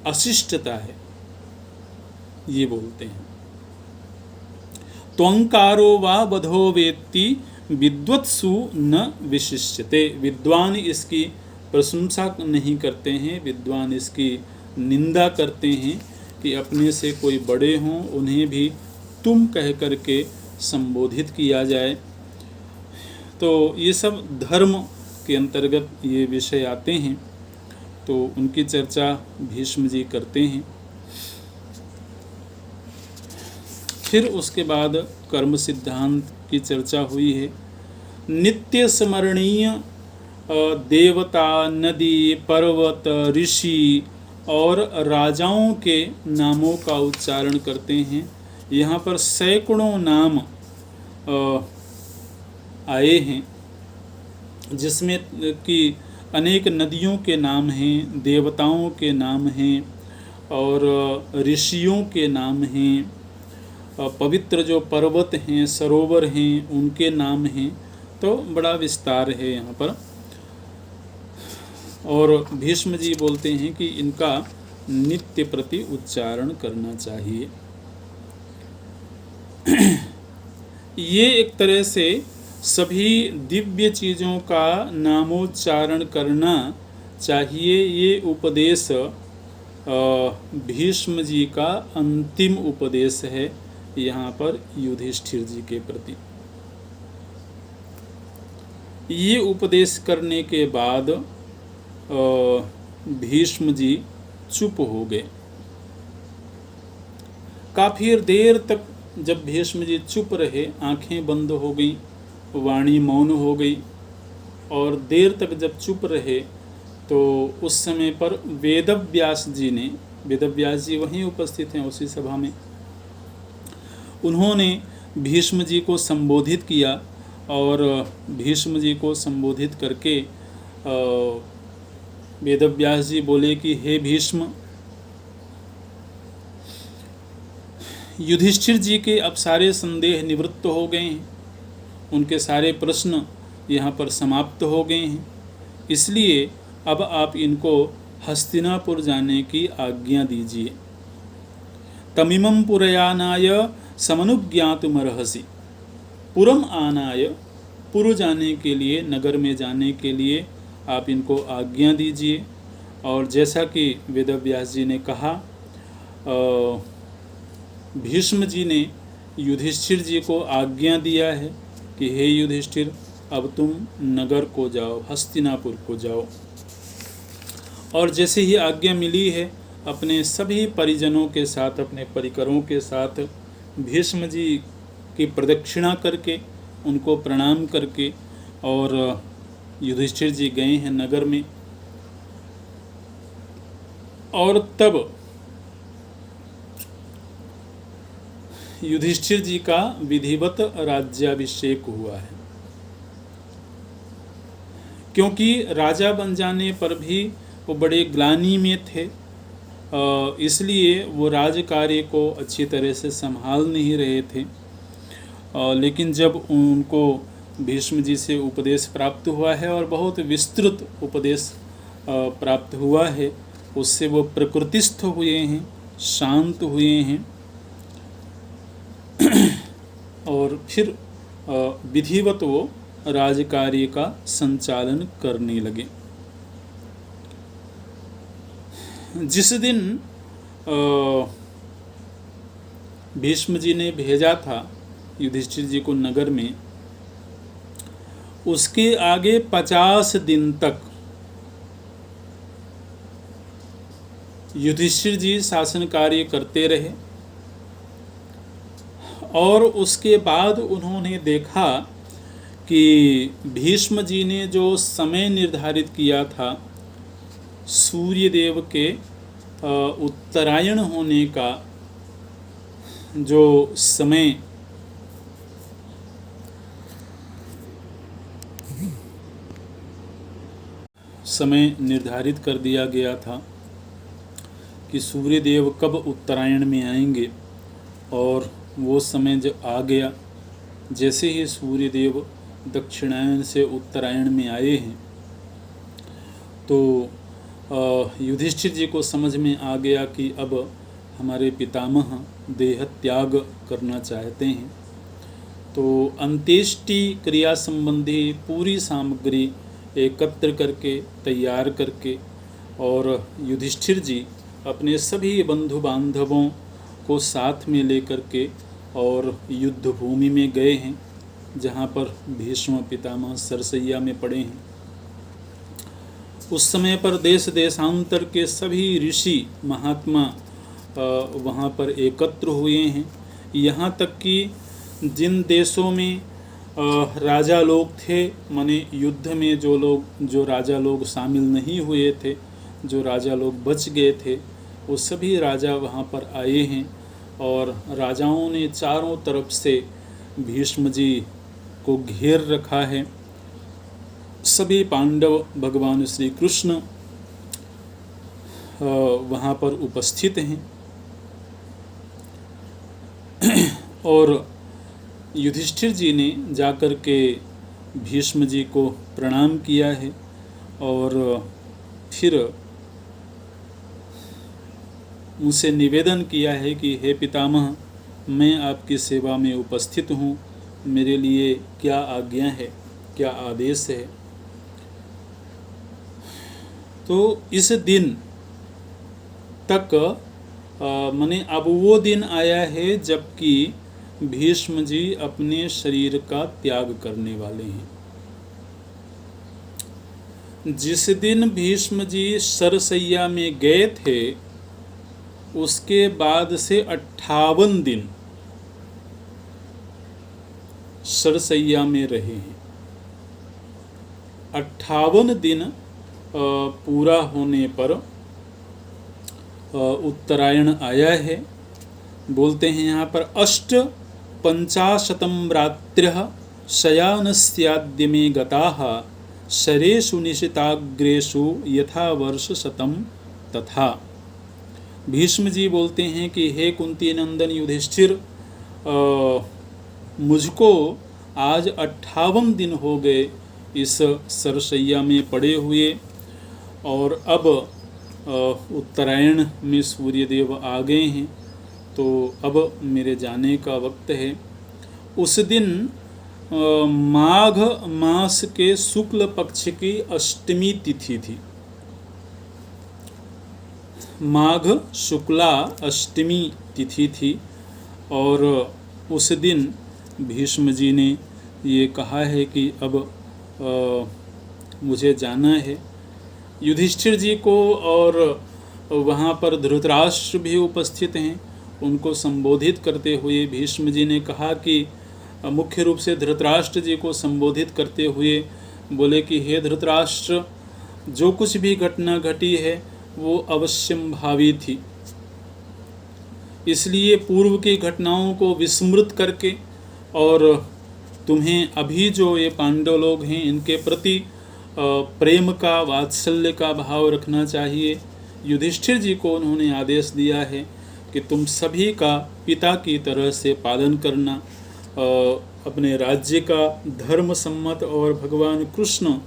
अशिष्टता है, ये बोलते हैं। त्वंकारो वा बधो वेत्ति विद्वत्सु न विशिष्यते, विद्वान इसकी प्रशंसा नहीं करते हैं, विद्वान इसकी निंदा करते हैं कि अपने से कोई बड़े हों उन्हें भी तुम कह करके संबोधित किया जाए। तो ये सब धर्म के अंतर्गत ये विषय आते हैं, तो उनकी चर्चा भीष्म जी करते हैं। फिर उसके बाद कर्म सिद्धांत की चर्चा हुई है। नित्य स्मरणीय देवता, नदी, पर्वत, ऋषि और राजाओं के नामों का उच्चारण करते हैं। यहाँ पर सैकड़ों नाम आए हैं, जिसमें कि अनेक नदियों के नाम हैं, देवताओं के नाम हैं और ऋषियों के नाम हैं, पवित्र जो पर्वत हैं, सरोवर हैं, उनके नाम हैं। तो बड़ा विस्तार है यहाँ पर। और भीष्म जी बोलते हैं कि इनका नित्य प्रति उच्चारण करना चाहिए। ये एक तरह से सभी दिव्य चीज़ों का नामोच्चारण करना चाहिए। ये उपदेश भीष्म जी का अंतिम उपदेश है यहाँ पर युधिष्ठिर जी के प्रति। ये उपदेश करने के बाद भीष्म जी चुप हो गए। काफी देर तक जब भीष्म जी चुप रहे, आंखें बंद हो गई, वाणी मौन हो गई, और देर तक जब चुप रहे तो उस समय पर वेदव्यास जी ने, वेदव्यास जी वहीं उपस्थित हैं उसी सभा में, उन्होंने भीष्म जी को संबोधित किया। और भीष्म जी को संबोधित करके वेदव्यास जी बोले कि हे भीष्म, युधिष्ठिर जी के अब सारे संदेह निवृत्त हो गए हैं, उनके सारे प्रश्न यहाँ पर समाप्त हो गए हैं, इसलिए अब आप इनको हस्तिनापुर जाने की आज्ञा दीजिए। तमिमं पुरयानाय समनुज्ञातुमर्हसि, पुरम आनाय, पुर जाने के लिए, नगर में जाने के लिए आप इनको आज्ञा दीजिए। और जैसा कि वेदव्यास जी ने कहा, भीष्म जी ने युधिष्ठिर जी को आज्ञा दिया है कि हे युधिष्ठिर, अब तुम नगर को जाओ, हस्तिनापुर को जाओ। और जैसे ही आज्ञा मिली है, अपने सभी परिजनों के साथ, अपने परिकरों के साथ भीष्म जी की प्रदक्षिणा करके, उनको प्रणाम करके, और युधिष्ठिर जी गए हैं नगर में। और तब युधिष्ठिर जी का विधिवत राज्याभिषेक हुआ है। क्योंकि राजा बन जाने पर भी वो बड़े ग्लानि में थे, इसलिए वो राज कार्य को अच्छी तरह से संभाल नहीं रहे थे। लेकिन जब उनको भीष्म जी से उपदेश प्राप्त हुआ है, और बहुत विस्तृत उपदेश प्राप्त हुआ है, उससे वो प्रकृतिस्थ हुए हैं, शांत हुए हैं, और फिर विधिवत वो राजकार्य का संचालन करने लगे। जिस दिन भीष्म जी ने भेजा था युधिष्ठिर जी को नगर में, उसके आगे 50 दिन तक युधिष्ठिर जी शासन कार्य करते रहे। और उसके बाद उन्होंने देखा कि भीष्म जी ने जो समय निर्धारित किया था सूर्य देव के उत्तरायण होने का, जो समय निर्धारित कर दिया गया था कि सूर्य देव कब उत्तरायण में आएंगे, और वो समय जब आ गया, जैसे ही सूर्य देव दक्षिणायन से उत्तरायण में आए हैं तो युधिष्ठिर जी को समझ में आ गया कि अब हमारे पितामह देह त्याग करना चाहते हैं। तो अंत्येष्टि क्रिया संबंधी पूरी सामग्री एकत्र करके तैयार करके और युधिष्ठिर जी अपने सभी बंधु बांधवों को साथ में लेकर के और युद्ध भूमि में गए हैं, जहाँ पर भीष्म पितामह सरसैया में पड़े हैं। उस समय पर देश देशांतर के सभी ऋषि महात्मा वहाँ पर एकत्र हुए हैं। यहाँ तक कि जिन देशों में राजा लोग थे, माने युद्ध में जो राजा लोग शामिल नहीं हुए थे, जो राजा लोग बच गए थे, वो सभी राजा वहाँ पर आए हैं और राजाओं ने चारों तरफ से भीष्म जी को घेर रखा है। सभी पांडव भगवान श्री कृष्ण वहाँ पर उपस्थित हैं और युधिष्ठिर जी ने जाकर के भीष्म जी को प्रणाम किया है और फिर उनसे निवेदन किया है कि हे पितामह, मैं आपकी सेवा में उपस्थित हूँ, मेरे लिए क्या आज्ञा है, क्या आदेश है। तो इस दिन तक माने अब वो दिन आया है जबकि भीष्म जी अपने शरीर का त्याग करने वाले हैं। जिस दिन भीष्म जी सरसैया में गए थे उसके बाद से 58 दिन सरसैया में रहे हैं। 58 दिन पूरा होने पर उत्तरायण आया है। बोलते हैं यहाँ पर 850 रात्र्यः शयानस्याद्य में गताः शरेषु निशिताग्रेषु यथा वर्ष शतम तथा। भीष्म जी बोलते हैं कि हे कुंती नंदन युधिष्ठिर, मुझको आज 58 दिन हो गए इस सरसैया में पड़े हुए, और अब उत्तरायण में सूर्यदेव आ गए हैं, तो अब मेरे जाने का वक्त है। उस दिन माघ मास के शुक्ल पक्ष की अष्टमी तिथि थी। माघ शुक्ला अष्टमी तिथि थी और उस दिन भीष्म जी ने ये कहा है कि अब मुझे जाना है। युधिष्ठिर जी को और वहाँ पर धृतराष्ट्र भी उपस्थित हैं, उनको संबोधित करते हुए भीष्म जी ने कहा कि मुख्य रूप से धृतराष्ट्र जी को संबोधित करते हुए बोले कि हे धृतराष्ट्र, जो कुछ भी घटना घटी है वो अवश्यम भावी थी, इसलिए पूर्व की घटनाओं को विस्मृत करके और तुम्हें अभी जो ये पांडव लोग हैं इनके प्रति प्रेम का, वात्सल्य का भाव रखना चाहिए। युधिष्ठिर जी को उन्होंने आदेश दिया है कि तुम सभी का पिता की तरह से पालन करना, अपने राज्य का धर्म सम्मत और भगवान कृष्ण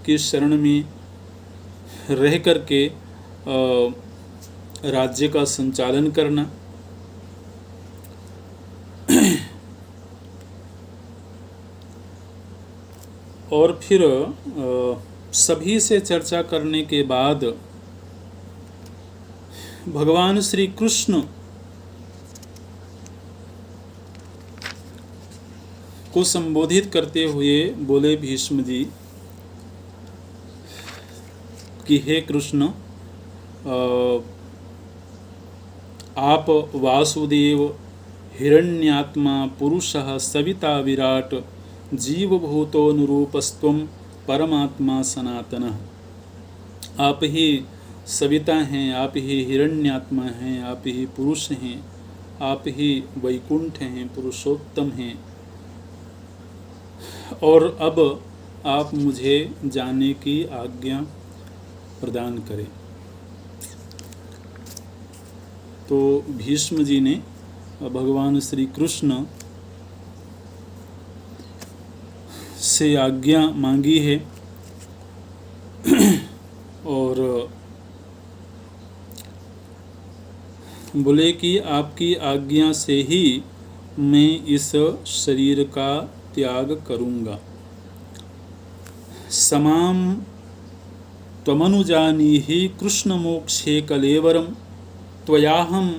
की शरण में रह करके राज्य का संचालन करना। और फिर सभी से चर्चा करने के बाद भगवान श्री कृष्ण को संबोधित करते हुए बोले भीष्म जी कि हे कृष्ण, आप वासुदेव, हिरण्यात्मा पुरुषः सविता विराट जीवभूतोनुरूपस्त्वं परमात्मा सनातनः। आप ही सविता हैं, आप ही हिरण्यात्मा हैं, आप ही पुरुष हैं, आप ही वैकुंठ हैं, पुरुषोत्तम हैं। और अब आप मुझे जाने की आज्ञा प्रदान करें। तो भीष्म जी ने भगवान श्री कृष्ण से आज्ञा मांगी है और बोले कि आपकी आज्ञा से ही मैं इस शरीर का त्याग करूँगा। समाम त्वमनुजानीहि कृष्ण मोक्षे कलेवरम त्वयाहम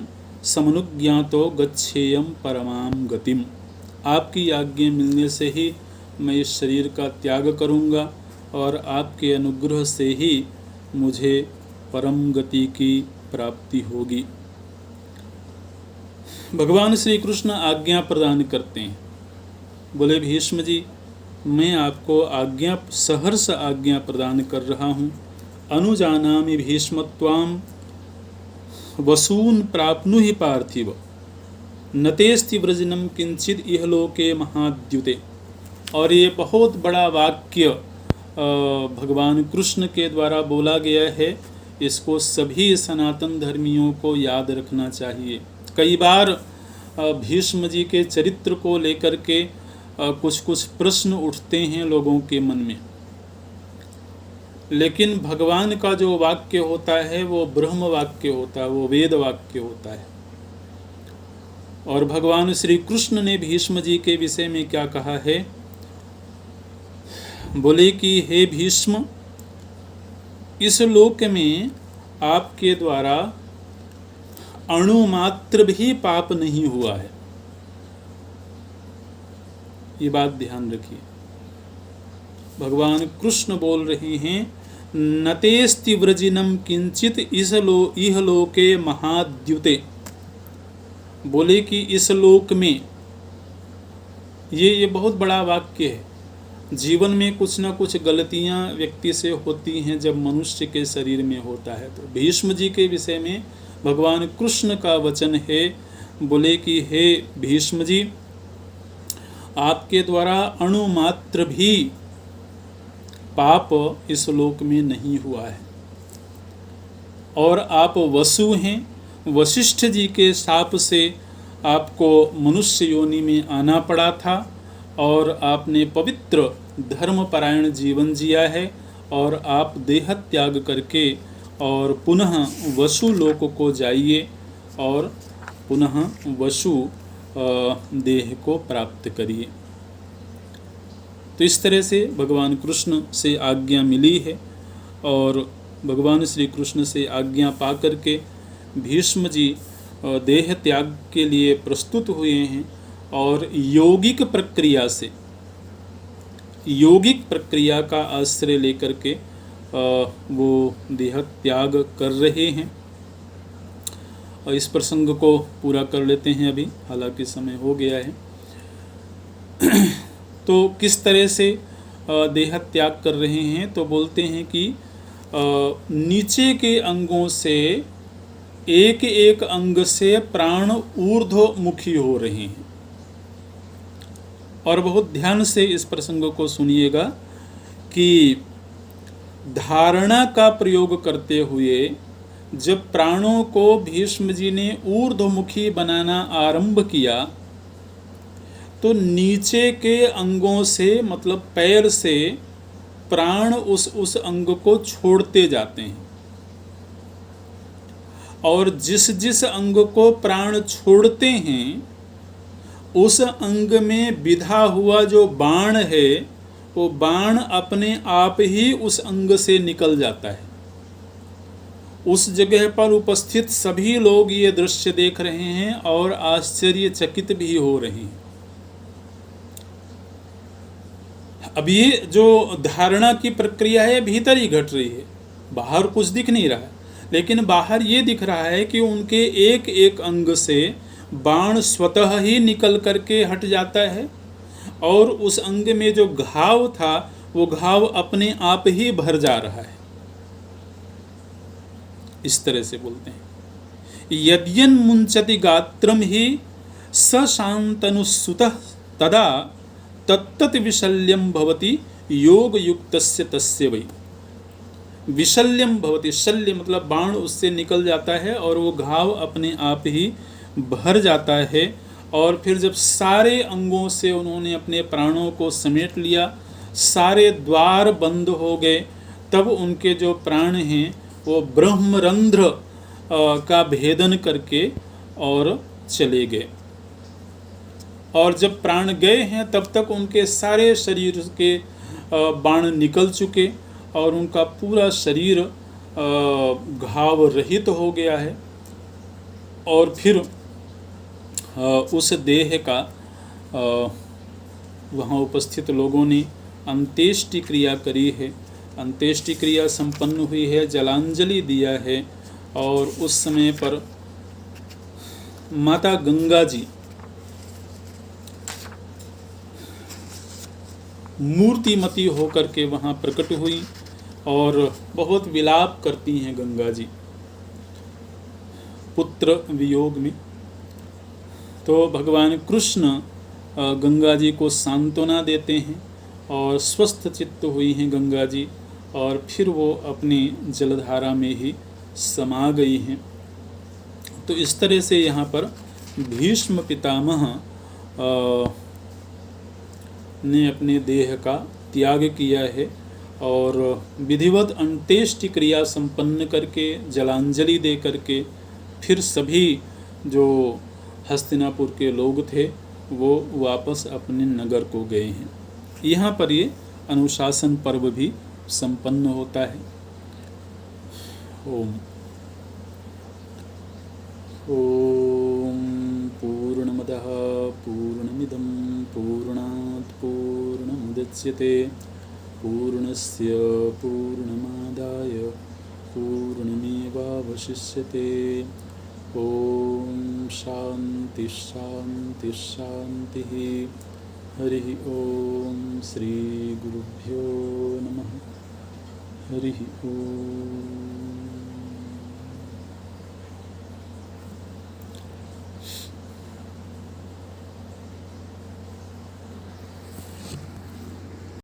समनुज्ञातो गच्छेयम परमाम गतिम। आपकी आज्ञा मिलने से ही मैं इस शरीर का त्याग करूँगा और आपके अनुग्रह से ही मुझे परम गति की प्राप्ति होगी। भगवान श्री कृष्ण आज्ञा प्रदान करते हैं। बोले भीष्म जी, मैं आपको आज्ञा सहर्ष आज्ञा प्रदान कर रहा हूँ। अनुजानामि भीष्मत्वाम वसून प्राप्नुहि पार्थिव नतेस्ति व्रजनम किंचित इहलोके महाद्युते। और ये बहुत बड़ा वाक्य भगवान कृष्ण के द्वारा बोला गया है। इसको सभी सनातन धर्मियों को याद रखना चाहिए। कई बार भीष्म जी के चरित्र को लेकर के कुछ कुछ प्रश्न उठते हैं लोगों के मन में, लेकिन भगवान का जो वाक्य होता है वो ब्रह्म वाक्य होता है, वो वेद वाक्य होता है। और भगवान श्री कृष्ण ने भीष्म जी के विषय में क्या कहा है? बोले कि हे भीष्म, इस लोक में आपके द्वारा अणुमात्र भी पाप नहीं हुआ है। ये बात ध्यान रखिए। भगवान कृष्ण बोल रहे हैं नतेस्ति व्रजिनम किंचित इह लोके महाद्युते। बोले कि इस लोक में, ये बहुत बड़ा वाक्य है। जीवन में कुछ ना कुछ गलतियां व्यक्ति से होती हैं जब मनुष्य के शरीर में होता है। तो भीष्म जी के विषय में भगवान कृष्ण का वचन है। बोले कि हे भीष्म जी, आपके द्वारा अणुमात्र भी पाप इस लोक में नहीं हुआ है। और आप वसु हैं, वशिष्ठ जी के शाप से आपको मनुष्य योनि में आना पड़ा था और आपने पवित्र धर्मपरायण जीवन जिया है और आप देह त्याग करके और पुनः वसु लोक को जाइए और पुनः वसु देह को प्राप्त करिए। तो इस तरह से भगवान कृष्ण से आज्ञा मिली है और भगवान श्री कृष्ण से आज्ञा पा करके भीष्म जी देह त्याग के लिए प्रस्तुत हुए हैं और यौगिक प्रक्रिया का आश्रय लेकर के वो देह त्याग कर रहे हैं। और इस प्रसंग को पूरा कर लेते हैं अभी, हालांकि समय हो गया है। तो किस तरह से देह त्याग कर रहे हैं? तो बोलते हैं कि नीचे के अंगों से एक एक अंग से प्राण ऊर्ध्वमुखी हो रहे हैं। और बहुत ध्यान से इस प्रसंग को सुनिएगा कि धारणा का प्रयोग करते हुए जब प्राणों को भीष्म जी ने ऊर्ध्वमुखी बनाना आरंभ किया तो नीचे के अंगों से, मतलब पैर से, प्राण उस अंग को छोड़ते जाते हैं। और जिस अंग को प्राण छोड़ते हैं उस अंग में विधा हुआ जो बाण है वो बाण अपने आप ही उस अंग से निकल जाता है। उस जगह पर उपस्थित सभी लोग ये दृश्य देख रहे हैं और आश्चर्यचकित भी हो रहे हैं। अब ये जो धारणा की प्रक्रिया है भीतर ही घट रही है, बाहर कुछ दिख नहीं रहा है, लेकिन बाहर ये दिख रहा है कि उनके एक एक अंग से बाण स्वतः ही निकल करके हट जाता है और उस अंग में जो घाव था वो घाव अपने आप ही भर जा रहा है। इस तरह से बोलते हैं, यद्यन मुंचति गात्रम ही स शांतनुसुतः तदा तत्तत् विशल्यम भवति योग युक्तस्य तस्य वै। विशल्यम भवति, शल्य मतलब बाण उससे निकल जाता है और वो घाव अपने आप ही भर जाता है। और फिर जब सारे अंगों से उन्होंने अपने प्राणों को समेट लिया, सारे द्वार बंद हो गए, तब उनके जो प्राण हैं वो ब्रह्मरंध्र का भेदन करके और चले गए। और जब प्राण गए हैं तब तक उनके सारे शरीर के बाण निकल चुके और उनका पूरा शरीर घाव रहित हो गया है। और फिर उस देह का वहाँ उपस्थित लोगों ने अंत्येष्टि क्रिया करी है, अंत्येष्टि क्रिया संपन्न हुई है, जलांजलि दिया है। और उस समय पर माता गंगा जी मूर्तिमती होकर के वहाँ प्रकट हुई और बहुत विलाप करती हैं गंगा जी पुत्र वियोग में। तो भगवान कृष्ण गंगा जी को सांत्वना देते हैं और स्वस्थ चित्त हुई हैं गंगा जी, और फिर वो अपनी जलधारा में ही समा गई हैं। तो इस तरह से यहाँ पर भीष्म पितामह ने अपने देह का त्याग किया है और विधिवत अंत्येष्टि क्रिया संपन्न करके जलांजलि दे करके फिर सभी जो हस्तिनापुर के लोग थे वो वापस अपने नगर को गए हैं। यहाँ पर ये अनुशासन पर्व भी संपन्न होता है। ओम पूर्णमदः पूर्णमिदं पूर्णात् पूर्णमुदच्यते पूर्णस्य पूर्णमादाय पूर्णमेवावशिष्यते। ओम शांति शांति शांतिः। हरि ओम। श्री गुरुभ्यो नमः। हरि ओम।